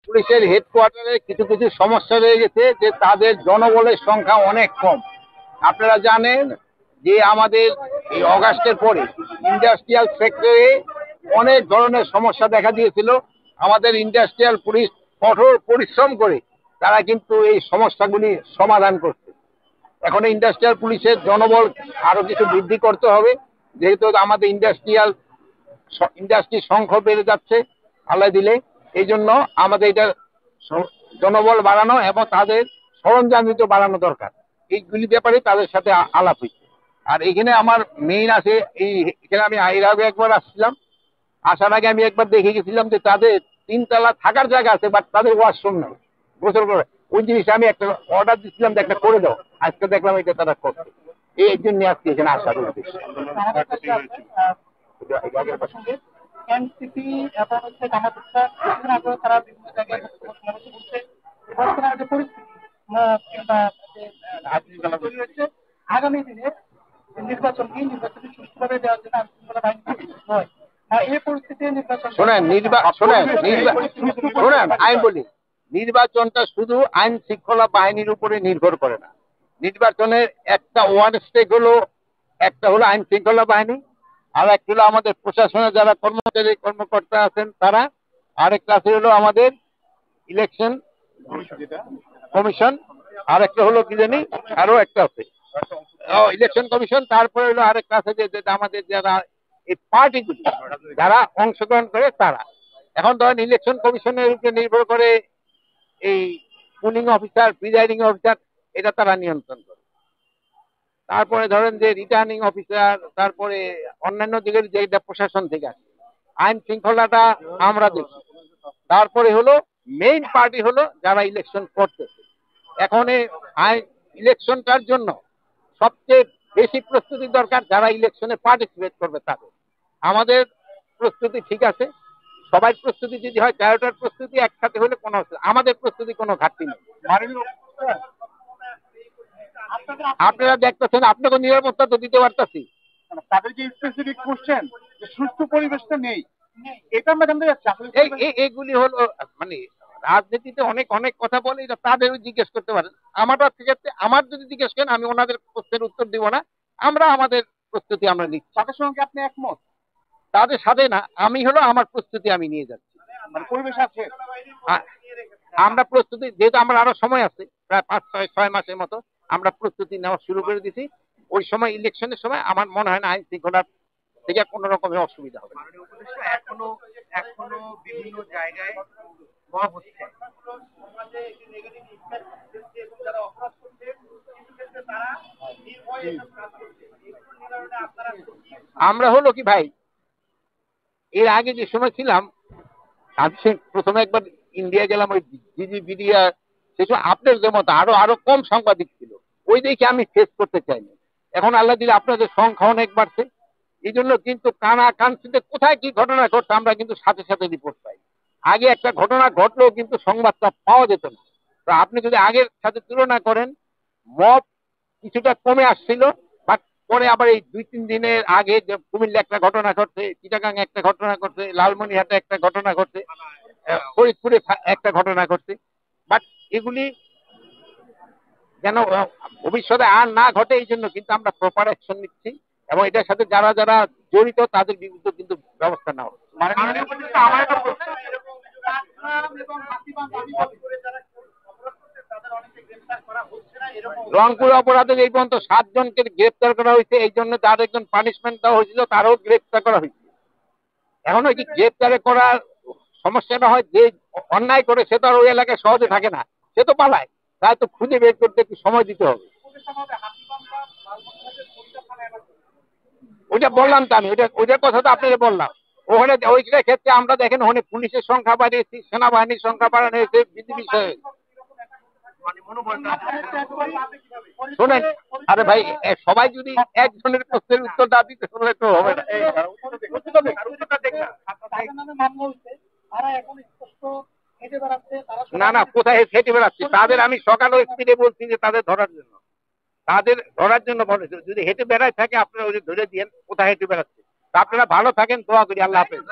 পুলিশের হেডকোয়ার্টারে কিছু কিছু সমস্যা রয়ে গেছে, যে তাদের জনবলের সংখ্যা অনেক কম। আপনারা জানেন যে আমাদের এই অগাস্টের পরে ইন্ডাস্ট্রিয়াল সেক্টরে অনেক ধরনের সমস্যা দেখা দিয়েছিল। আমাদের ইন্ডাস্ট্রিয়াল পুলিশ কঠোর পরিশ্রম করে তারা কিন্তু এই সমস্যাগুলি সমাধান করছে। এখন ইন্ডাস্ট্রিয়াল পুলিশের জনবল আরো কিছু বৃদ্ধি করতে হবে, যেহেতু আমাদের ইন্ডাস্ট্রির সংখ্যা বেড়ে যাচ্ছে আল্লাহ দিলে। এই জন্য আমাদের এটা জনবল বাড়ানো এবং তাদের সরঞ্জাম বাড়ানো দরকার। এইগুলি ব্যাপারে তাদের সাথে আলাপ হয়েছে। আর এখানে আমার মেইন আছে, এখানে আমি এর আগে একবার আসছিলাম। আসার আগে আমি একবার দেখে গেছিলাম যে তাদের 3 তলা থাকার জায়গা আছে, বাট তাদের ওয়াশরুম নাই, গোসল করে। ওই জিনিসটা আমি একটা অর্ডার দিচ্ছিলাম যে একটা করে দাও, আজকে দেখলাম এটা তারা করছে। এই জন্য আজকে এখানে আসার উদ্দেশ্য। এনসিপি এবং জামাত ইসলাম কিছুদিন আগেও তারা বিভিন্ন জায়গায় বক্তব্য সমাবেশ করছে। বর্তমানে যে পরিস্থিতি কিংবা যে রাজনীতি তৈরি হয়েছে, আগামী দিনে নির্বাচনটি সুষ্ঠুভাবে দেওয়ার জন্য আইনশৃঙ্খলা বাহিনী নয়। এই পরিস্থিতিতে নির্বাচন শোনেন আইন বলি, নির্বাচনটা শুধু আইন শৃঙ্খলা বাহিনীর উপরে নির্ভর করে না। নির্বাচনের একটা ওয়ান স্টেক হলো, একটা হলো আইন শৃঙ্খলা বাহিনী, আর একটা হলো আমাদের প্রশাসনের যারা কর্মকর্তা আছেন তারা, আরেকটা আছে হলো আমাদের ইলেকশন কমিশন, আর একটা হলো কি জানি আরো একটা আছে ইলেকশন কমিশন। তারপরে হলো আরেকটা আছে যে আমাদের যারা এই পার্টিগুলি যারা অংশগ্রহণ করে তারা। এখন ধরেন ইলেকশন কমিশনের উপরে নির্ভর করে এই পুলিং অফিসার, প্রিজাইডিং অফিসার, এটা তারা নিয়ন্ত্রণ করে। তারপরে ধরেন যে রিটার্নিং অফিসার, তারপরে অন্যান্য দিকের যেটা প্রশাসন থেকে আসে, আইন শৃঙ্খলাটা আমরা দেখি। তারপরে হলো মেইন পার্টি হলো যারা ইলেকশন করতেছে। এখন ইলেকশনটার জন্য সবচেয়ে বেশি প্রস্তুতি দরকার যারা ইলেকশনে পার্টিসিপেট করবে তাদের। আমাদের প্রস্তুতি ঠিক আছে, সবাই প্রস্তুতি যদি হয়, 13টার প্রস্তুতি একসাথে হলে কোনো, আমাদের প্রস্তুতি কোনো ঘাটতি নেই। আপনারা দেখতেছেন, আপনাকে নিরাপত্তা তো দিতে পারতেছি। তাদের যে স্পেসিফিক কোশ্চেন সুস্থ পরিবেশটা নেই, এটা আমরা জানতে চাচ্ছি। এগুলি হলো মানে রাজনীতিতে অনেক অনেক কথা বলে, এটা তাদেরও জিজ্ঞেস করতে পারেন। আমার যদি জিজ্ঞেস করেন, আমি ওনাদের প্রশ্নের উত্তর দিব না। আমরা আমাদের প্রস্তুতি আমরা নিচ্ছি। তাদের সঙ্গে আপনি একমত? তাদের সাথে না, আমি হলো আমার প্রস্তুতি আমি নিয়ে যাচ্ছি। মানে পরিবেশ আছে, আমরা প্রস্তুতি, যেহেতু আমরা আরো সময় আছে প্রায় 5-6 মাসের মতো, আমরা প্রস্তুতি নেওয়া শুরু করে দিছি। ওই সময় ইলেকশনের সময় আমার মনে হয় না আইন শৃঙ্খলার থেকে কোনো রকমের অসুবিধা হবে। এখনো এখনো বিভিন্ন জায়গায় হচ্ছে। আমরা হলো কি ভাই, এর আগে যে সময় ছিলাম, আমি প্রথমে একবার ইন্ডিয়া গেলাম, ওই জিজি বিডিয়া, সেই সময় আপনাদের মতো আরো আরো কম সাংবাদিক ছিল। ওই দেখে আমি ফেস করতে চাইনি। এখন আল্লাহ দিলে আপনাদের সংখ্যা অনেক বাড়ছে, এই জন্য কিন্তু কানা কানসিতে কোথায় কি ঘটনা ঘটছে আমরা কিন্তু সাথে সাথে রিপোর্ট পাই। আগে একটা ঘটনা ঘটলেও কিন্তু সংবাদটা পাওয়া যেত না। তো আপনি যদি আগের সাথে তুলনা করেন, মব কিছুটা কমে আসছিল, বাট পরে আবার এই 2-3 দিনের আগে যে কুমিল্লা একটা ঘটনা ঘটছে, চিটাগাং একটা ঘটনা ঘটছে, লালমনিরহাটে একটা ঘটনা ঘটছে, ফরিদপুরে একটা ঘটনা ঘটছে। বাট এগুলি যেন ভবিষ্যতে আর না ঘটে, এই জন্য কিন্তু আমরা প্রপার অ্যাকশন নিচ্ছি, এবং এটার সাথে যারা যারা জড়িত তাদের বিরুদ্ধে কিন্তু ব্যবস্থা নেওয়া হচ্ছে। রংপুর অপরাধের এই পর্যন্ত 7 জনকে গ্রেপ্তার করা হয়েছে, এই জন্য তার একজন পানিশমেন্ট দেওয়া হয়েছিল, তারও গ্রেপ্তার করা হয়েছে। এখন ওই গ্রেপ্তারে করার সমস্যাটা হয়, যে অন্যায় করে সে তো আর ওই এলাকায় সহজে থাকে না, সে তো পালায়, তাই তো খুঁজে বের করতে একটু সময় দিতে হবে। ওইটা বললাম তো আমি, ওইটার কথা তো আপনাদের বললাম। ওখানে ওইটার ক্ষেত্রে আমরা দেখেন, ওখানে পুলিশের সংখ্যা বাড়িয়েছি, সেনাবাহিনীর সংখ্যা বাড়ানো হয়েছে, বিজিবি। শোনেন, আরে ভাই, সবাই যদি একজনের প্রশ্নের উত্তর না দিতে শুনলে তো হবে না। না না, কোথায় হেঁটে বেড়াচ্ছে তাদের আমি সকালে স্পিডে বলছি যে তাদের ধরার জন্য, বলেছে যদি হেঁটে বেড়ায় থাকে আপনারা ওই ধরে দিয়েন কোথায় হেঁটে বেড়াচ্ছে। আপনারা ভালো থাকেন, দোয়া করি। আল্লাহ হাফেজ।